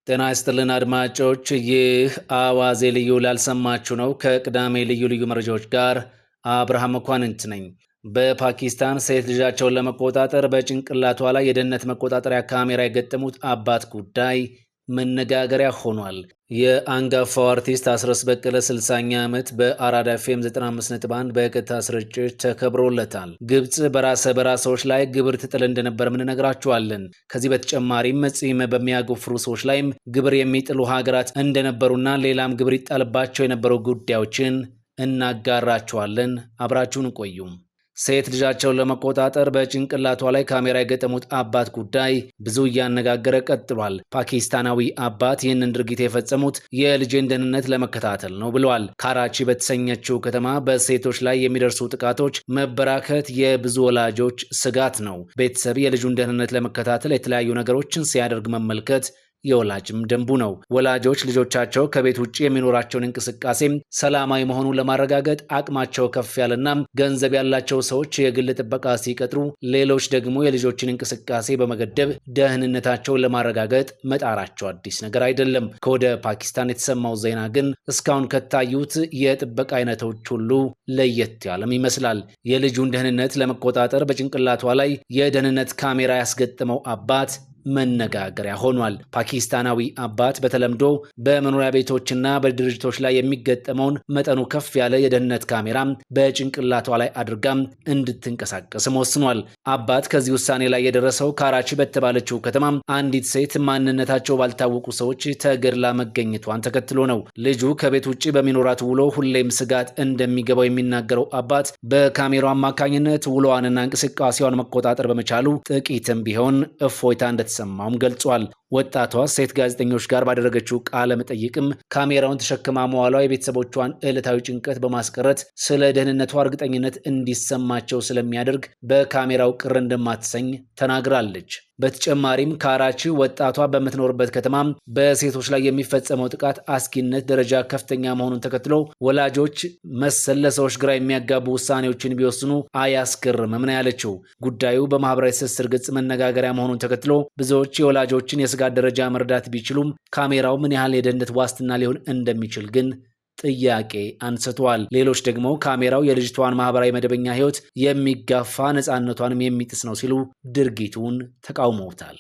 ጤና ይስጥልን አድማጮች፣ ይህ አዋዜ ልዩ ላልሰማችሁ ነው። ከቅዳሜ ልዩ ልዩ መረጃዎች ጋር አብርሃም መኳንንት ነኝ። በፓኪስታን ሴት ልጃቸውን ለመቆጣጠር በጭንቅላቷ ላይ የደህንነት መቆጣጠሪያ ካሜራ የገጠሙት አባት ጉዳይ መነጋገሪያ ሆኗል። የአንጋፋው አርቲስት አስረስ በቀለ 60ኛ ዓመት በአራዳ ኤፍኤም 95.1 በቀጥታ ስርጭት ተከብሮለታል። ግብጽ በራሰ በራሶች ላይ ግብር ትጥል እንደነበር እንነግራችኋለን። ከዚህ በተጨማሪም ጺም በሚያጎፍሩ ሰዎች ላይም ግብር የሚጥሉ ሀገራት እንደነበሩና ሌላም ግብር ይጣልባቸው የነበሩ ጉዳዮችን እናጋራችኋለን። አብራችሁን ቆዩ። ሴት ልጃቸውን ለመቆጣጠር በጭንቅላቷ ላይ ካሜራ የገጠሙት አባት ጉዳይ ብዙ እያነጋገረ ቀጥሏል። ፓኪስታናዊ አባት ይህንን ድርጊት የፈጸሙት የልጄን ደህንነት ለመከታተል ነው ብለዋል። ካራቺ በተሰኘችው ከተማ በሴቶች ላይ የሚደርሱ ጥቃቶች መበራከት የብዙ ወላጆች ስጋት ነው። ቤተሰብ የልጁን ደህንነት ለመከታተል የተለያዩ ነገሮችን ሲያደርግ መመልከት የወላጅም ደንቡ ነው። ወላጆች ልጆቻቸው ከቤት ውጭ የሚኖራቸውን እንቅስቃሴ ሰላማዊ መሆኑን ለማረጋገጥ አቅማቸው ከፍ ያለና ገንዘብ ያላቸው ሰዎች የግል ጥበቃ ሲቀጥሩ፣ ሌሎች ደግሞ የልጆችን እንቅስቃሴ በመገደብ ደህንነታቸውን ለማረጋገጥ መጣራቸው አዲስ ነገር አይደለም። ከወደ ፓኪስታን የተሰማው ዜና ግን እስካሁን ከታዩት የጥበቃ አይነቶች ሁሉ ለየት ያለም ይመስላል። የልጁን ደህንነት ለመቆጣጠር በጭንቅላቷ ላይ የደህንነት ካሜራ ያስገጠመው አባት መነጋገሪያ ሆኗል። ፓኪስታናዊ አባት በተለምዶ በመኖሪያ ቤቶችና በድርጅቶች ላይ የሚገጠመውን መጠኑ ከፍ ያለ የደህንነት ካሜራ በጭንቅላቷ ላይ አድርጋም እንድትንቀሳቀስም ወስኗል። አባት ከዚህ ውሳኔ ላይ የደረሰው ካራቺ በተባለችው ከተማ አንዲት ሴት ማንነታቸው ባልታወቁ ሰዎች ተገድላ መገኘቷን ተከትሎ ነው። ልጁ ከቤት ውጭ በሚኖራት ውሎ ሁሌም ስጋት እንደሚገባው የሚናገረው አባት በካሜራው አማካኝነት ውሎዋንና እንቅስቃሴዋን መቆጣጠር በመቻሉ ጥቂትም ቢሆን እፎይታ ሰማውም ገልጿል። ወጣቷ ሴት ጋዜጠኞች ጋር ባደረገችው ቃለ መጠይቅም ካሜራውን ተሸክማ መዋሏ የቤተሰቦቿን ዕለታዊ ጭንቀት በማስቀረት ስለ ደህንነቷ እርግጠኝነት እንዲሰማቸው ስለሚያደርግ በካሜራው ቅር እንደማትሰኝ ተናግራለች። በተጨማሪም ካራቺ ወጣቷ በምትኖርበት ከተማ በሴቶች ላይ የሚፈጸመው ጥቃት አስጊነት ደረጃ ከፍተኛ መሆኑን ተከትሎ ወላጆች መሰል ለሰዎች ግራ የሚያጋቡ ውሳኔዎችን ቢወስኑ አያስገርምም ነው ያለችው። ጉዳዩ በማህበራዊ ትስስር ገጽ መነጋገሪያ መሆኑን ተከትሎ ብዙዎች የወላጆችን የስጋት ደረጃ መረዳት ቢችሉም ካሜራው ምን ያህል የደህንነት ዋስትና ሊሆን እንደሚችል ግን ጥያቄ አንስተዋል። ሌሎች ደግሞ ካሜራው የልጅቷን ማህበራዊ መደበኛ ህይወት የሚጋፋ ነፃነቷንም የሚጥስ ነው ሲሉ ድርጊቱን ተቃውመውታል።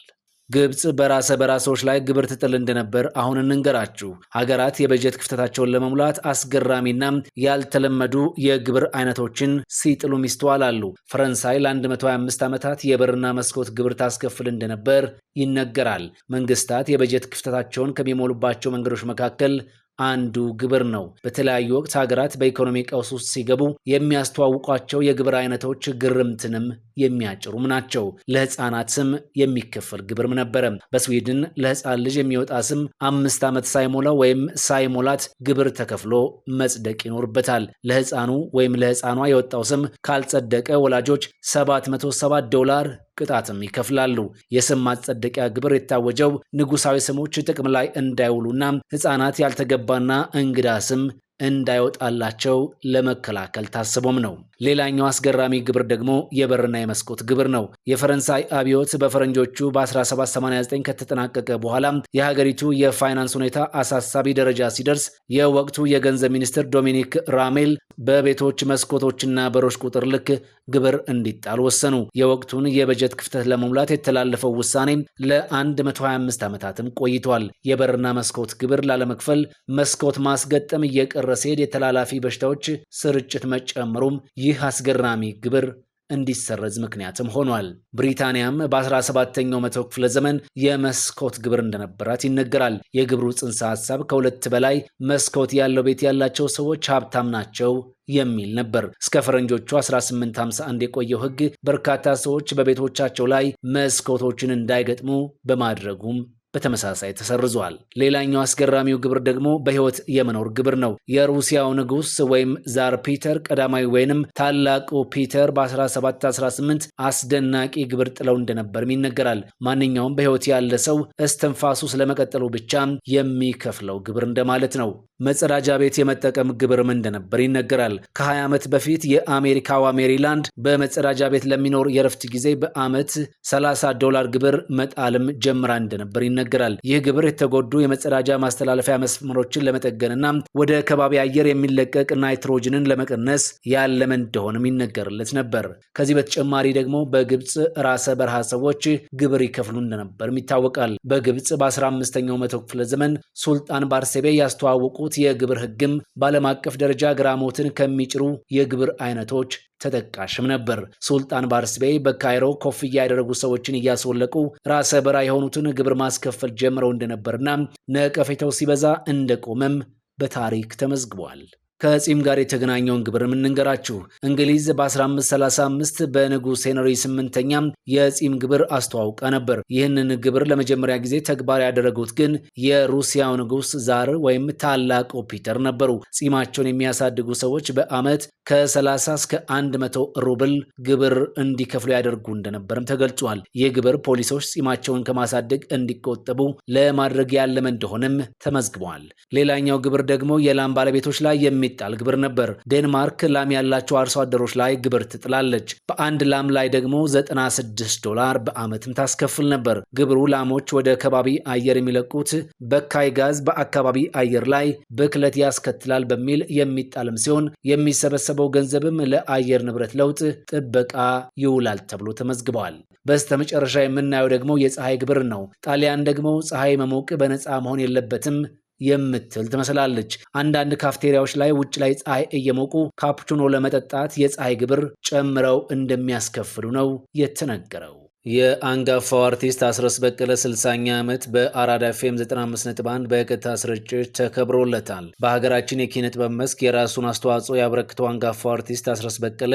ግብጽ በራሰ በራሶች ላይ ግብር ትጥል እንደነበር አሁን እንንገራችሁ። ሀገራት የበጀት ክፍተታቸውን ለመሙላት አስገራሚና ያልተለመዱ የግብር አይነቶችን ሲጥሉ ይስተዋላሉ። ፈረንሳይ ለ125 ዓመታት የበርና መስኮት ግብር ታስከፍል እንደነበር ይነገራል። መንግስታት የበጀት ክፍተታቸውን ከሚሞሉባቸው መንገዶች መካከል አንዱ ግብር ነው። በተለያዩ ወቅት ሀገራት በኢኮኖሚ ቀውስ ውስጥ ሲገቡ የሚያስተዋውቋቸው የግብር አይነቶች ግርምትንም የሚያጭሩም ናቸው። ለህፃናት ስም የሚከፈል ግብርም ነበረ። በስዊድን ለህፃን ልጅ የሚወጣ ስም 5 ዓመት ሳይሞላው ወይም ሳይሞላት ግብር ተከፍሎ መጽደቅ ይኖርበታል። ለህፃኑ ወይም ለህፃኗ የወጣው ስም ካልጸደቀ ወላጆች $707 ቅጣትም ይከፍላሉ። የስም ማጸደቂያ ግብር የታወጀው ንጉሳዊ ስሞች ጥቅም ላይ እንዳይውሉና ህፃናት ያልተገባና እንግዳ ስም እንዳይወጣላቸው ለመከላከል ታስቦም ነው። ሌላኛው አስገራሚ ግብር ደግሞ የበርና የመስኮት ግብር ነው። የፈረንሳይ አብዮት በፈረንጆቹ በ1789 ከተጠናቀቀ በኋላ የሀገሪቱ የፋይናንስ ሁኔታ አሳሳቢ ደረጃ ሲደርስ የወቅቱ የገንዘብ ሚኒስትር ዶሚኒክ ራሜል በቤቶች መስኮቶችና በሮች ቁጥር ልክ ግብር እንዲጣል ወሰኑ። የወቅቱን የበጀት ክፍተት ለመሙላት የተላለፈው ውሳኔ ለ125 ዓመታትም ቆይቷል። የበርና መስኮት ግብር ላለመክፈል መስኮት ማስገጠም እየቀረ ሲሄድ የተላላፊ በሽታዎች ስርጭት መጨመሩም ይህ አስገራሚ ግብር እንዲሰረዝ ምክንያትም ሆኗል። ብሪታንያም በ17ኛው መቶ ክፍለ ዘመን የመስኮት ግብር እንደነበራት ይነገራል። የግብሩ ጽንሰ ሐሳብ ከ2 በላይ መስኮት ያለው ቤት ያላቸው ሰዎች ሀብታም ናቸው የሚል ነበር። እስከ ፈረንጆቹ 1851 የቆየው ሕግ በርካታ ሰዎች በቤቶቻቸው ላይ መስኮቶችን እንዳይገጥሙ በማድረጉም በተመሳሳይ ተሰርዟል። ሌላኛው አስገራሚው ግብር ደግሞ በህይወት የመኖር ግብር ነው። የሩሲያው ንጉስ ወይም ዛር ፒተር ቀዳማዊ ወይንም ታላቁ ፒተር በ1718 አስደናቂ ግብር ጥለው እንደነበርም ይነገራል። ማንኛውም በህይወት ያለ ሰው እስትንፋሱ ስለመቀጠሉ ብቻ የሚከፍለው ግብር እንደማለት ነው። መጸዳጃ ቤት የመጠቀም ግብርም እንደነበር ይነገራል። ከ20 ዓመት በፊት የአሜሪካዋ ሜሪላንድ በመጸዳጃ ቤት ለሚኖር የረፍት ጊዜ በዓመት $30 ግብር መጣልም ጀምራ እንደነበር ይነገራል። ይህ ግብር የተጎዱ የመጸዳጃ ማስተላለፊያ መስመሮችን ለመጠገንና ወደ ከባቢ አየር የሚለቀቅ ናይትሮጅንን ለመቀነስ ያለመ እንደሆነም ይነገርለት ነበር። ከዚህ በተጨማሪ ደግሞ በግብጽ ራሰ በረሃ ሰዎች ግብር ይከፍሉ እንደነበርም ይታወቃል። በግብጽ በ15ኛው መቶ ክፍለ ዘመን ሱልጣን ባርሴቤ ያስተዋወቁት የግብር ሕግም በዓለም አቀፍ ደረጃ ግራሞትን ከሚጭሩ የግብር አይነቶች ተጠቃሽም ነበር። ሱልጣን ባርሴቤ በካይሮ ኮፍያ ያደረጉ ሰዎችን እያስወለቁ ራሰ በራ የሆኑትን ግብር ማስከፈል ጀምረው እንደነበርና ነቀፌታው ሲበዛ እንደቆመም በታሪክ ተመዝግቧል። ከጺም ጋር የተገናኘውን ግብር እንንገራችሁ። እንግሊዝ በ1535 በንጉስ ሄንሪ 8ኛ የጺም ግብር አስተዋውቃ ነበር። ይህንን ግብር ለመጀመሪያ ጊዜ ተግባር ያደረጉት ግን የሩሲያው ንጉስ ዛር ወይም ታላቁ ፒተር ነበሩ። ጺማቸውን የሚያሳድጉ ሰዎች በዓመት ከ30 እስከ 100 ሩብል ግብር እንዲከፍሉ ያደርጉ እንደነበርም ተገልጿል። ይህ ግብር ፖሊሶች ጺማቸውን ከማሳደግ እንዲቆጠቡ ለማድረግ ያለመ እንደሆነም ተመዝግቧል። ሌላኛው ግብር ደግሞ የላም ባለቤቶች ላይ የሚጣል ግብር ነበር። ዴንማርክ ላም ያላቸው አርሶ አደሮች ላይ ግብር ትጥላለች። በአንድ ላም ላይ ደግሞ $96 በዓመትም ታስከፍል ነበር። ግብሩ ላሞች ወደ ከባቢ አየር የሚለቁት በካይ ጋዝ በአካባቢ አየር ላይ ብክለት ያስከትላል በሚል የሚጣልም ሲሆን የሚሰበሰበው ገንዘብም ለአየር ንብረት ለውጥ ጥበቃ ይውላል ተብሎ ተመዝግበዋል። በስተመጨረሻ የምናየው ደግሞ የፀሐይ ግብር ነው። ጣሊያን ደግሞ ፀሐይ መሞቅ በነፃ መሆን የለበትም የምትል ትመስላለች። አንዳንድ ካፍቴሪያዎች ላይ ውጭ ላይ ፀሐይ እየሞቁ ካፑቺኖ ለመጠጣት የፀሐይ ግብር ጨምረው እንደሚያስከፍሉ ነው የተነገረው። የአንጋፋው አርቲስት አስረስ በቀለ 60ኛ ዓመት በአራዳ ኤፍኤም 95.1 በቀጥታ ስርጭት ተከብሮለታል። በሀገራችን የኪነ ጥበብ መስክ የራሱን አስተዋጽኦ ያበረክተው አንጋፋው አርቲስት አስረስ በቀለ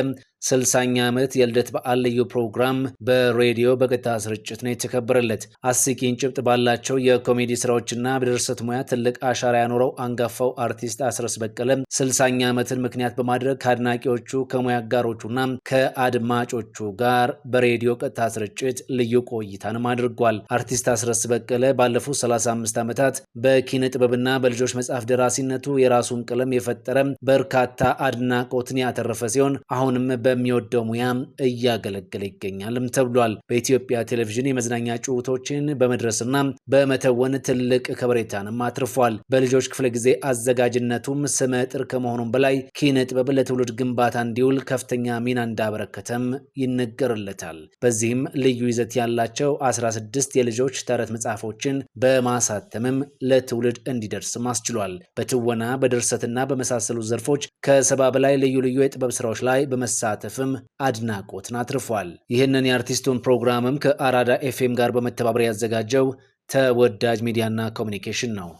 60ኛ ዓመት የልደት በዓል ልዩ ፕሮግራም በሬዲዮ በቀጥታ ስርጭት ነው የተከበረለት። አስቂኝ ጭብጥ ባላቸው የኮሜዲ ስራዎችና በድርሰት ሙያ ትልቅ አሻራ ያኖረው አንጋፋው አርቲስት አስረስ በቀለ 60ኛ ዓመትን ምክንያት በማድረግ ከአድናቂዎቹ ከሙያ አጋሮቹና ከአድማጮቹ ጋር በሬዲዮ ቀጥታ ስርጭት ልዩ ቆይታንም አድርጓል። አርቲስት አስረስ በቀለ ባለፉት 35 ዓመታት በኪነ ጥበብና በልጆች መጽሐፍ ደራሲነቱ የራሱን ቀለም የፈጠረ በርካታ አድናቆትን ያተረፈ ሲሆን አሁንም በሚወደው ሙያ እያገለገለ ይገኛልም ተብሏል። በኢትዮጵያ ቴሌቪዥን የመዝናኛ ጭውቶችን በመድረስና በመተወን ትልቅ ከበሬታንም አትርፏል። በልጆች ክፍለ ጊዜ አዘጋጅነቱም ስመጥር ከመሆኑም በላይ ኪነ ጥበብ ለትውልድ ግንባታ እንዲውል ከፍተኛ ሚና እንዳበረከተም ይነገርለታል። በዚህም ልዩ ይዘት ያላቸው 16 የልጆች ተረት መጽሐፎችን በማሳተምም ለትውልድ እንዲደርስም አስችሏል። በትወና በድርሰትና በመሳሰሉ ዘርፎች ከ70 በላይ ልዩ ልዩ የጥበብ ስራዎች ላይ በመሳተፍም አድናቆትን አትርፏል። ይህንን የአርቲስቱን ፕሮግራምም ከአራዳ ኤፍኤም ጋር በመተባበር ያዘጋጀው ተወዳጅ ሚዲያና ኮሚኒኬሽን ነው።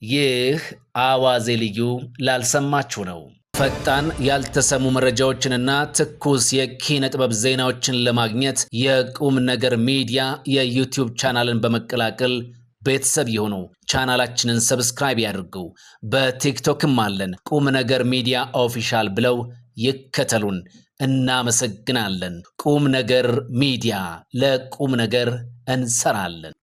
ይህ አዋዜ ልዩ ላልሰማችሁ ነው። ፈጣን ያልተሰሙ መረጃዎችንና ትኩስ የኪነ ጥበብ ዜናዎችን ለማግኘት የቁም ነገር ሚዲያ የዩቲዩብ ቻናልን በመቀላቀል ቤተሰብ የሆኑ ቻናላችንን ሰብስክራይብ ያድርጉ። በቲክቶክም አለን። ቁም ነገር ሚዲያ ኦፊሻል ብለው ይከተሉን። እናመሰግናለን። ቁም ነገር ሚዲያ፣ ለቁም ነገር እንሰራለን።